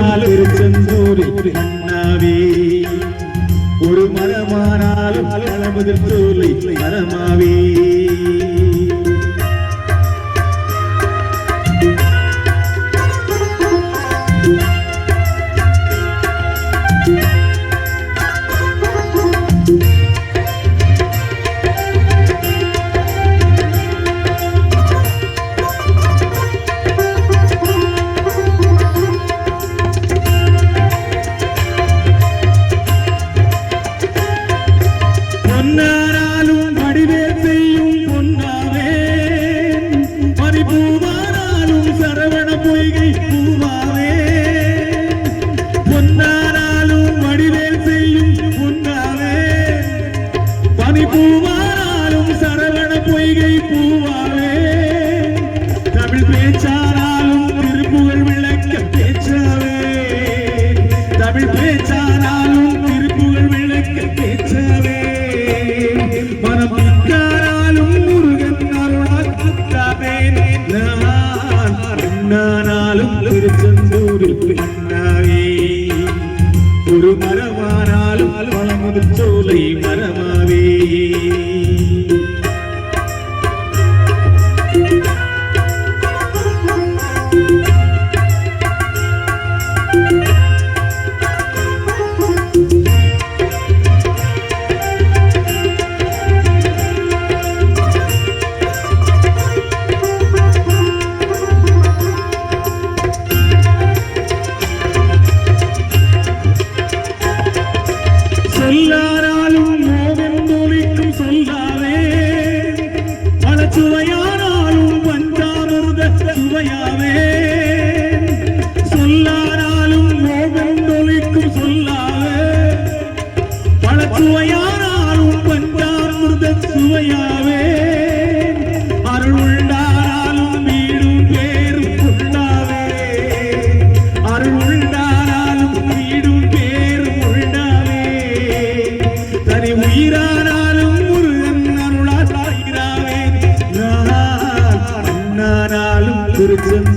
திருச்செந்தூரில் அண்ணாவே ஒரு மரமானாலும் அளவதில் சோலை மரமாவே பொன்னானாலும் வடிவேல் செய்யும் பொன்னாவே பறிபூவானாலும் சரவண பொய்கை பூவாவே பொன்னானாலும் வடிவேல் செய்யும் பொன்னாவே பறிபூவானாலும் சரவண பொய்கை பூவாவே தமிழ் பேச்சானாலும் திருப்புகழ் விளக்க பேச்சாவே தமிழ் பேச்சானாலும் திருப்புகழ் விளக்க பேச்சாவே மனமிக்காராலும் முருகன் அருளால் நானாலும் திருச்செந்தூரில் அண்ணாவே ஒரு மரமானாலும் வளமுது சோலை மரமாவே சொல்லாராலும் மோகந்தொழிக்கும் சொல்லாவே பல சுவையானாலும் பஞ்சாமிர்த சுவையாவே சொல்லாராலும் மோகந்தொழிக்கும் சொல்லாவே பல சுவையானாலும் பஞ்சாமிர்த சுவையாவே அருள்ண்டாராலும் வீடும் பேரும் உள்ளாவே அருள்ண்டாராலும் வீடும் பேரும் உள்ளாவே தனி உயிரானாலும் முருகன் அருளால் ஆகிறாவே நானாலும் திருச்செந்தூரில்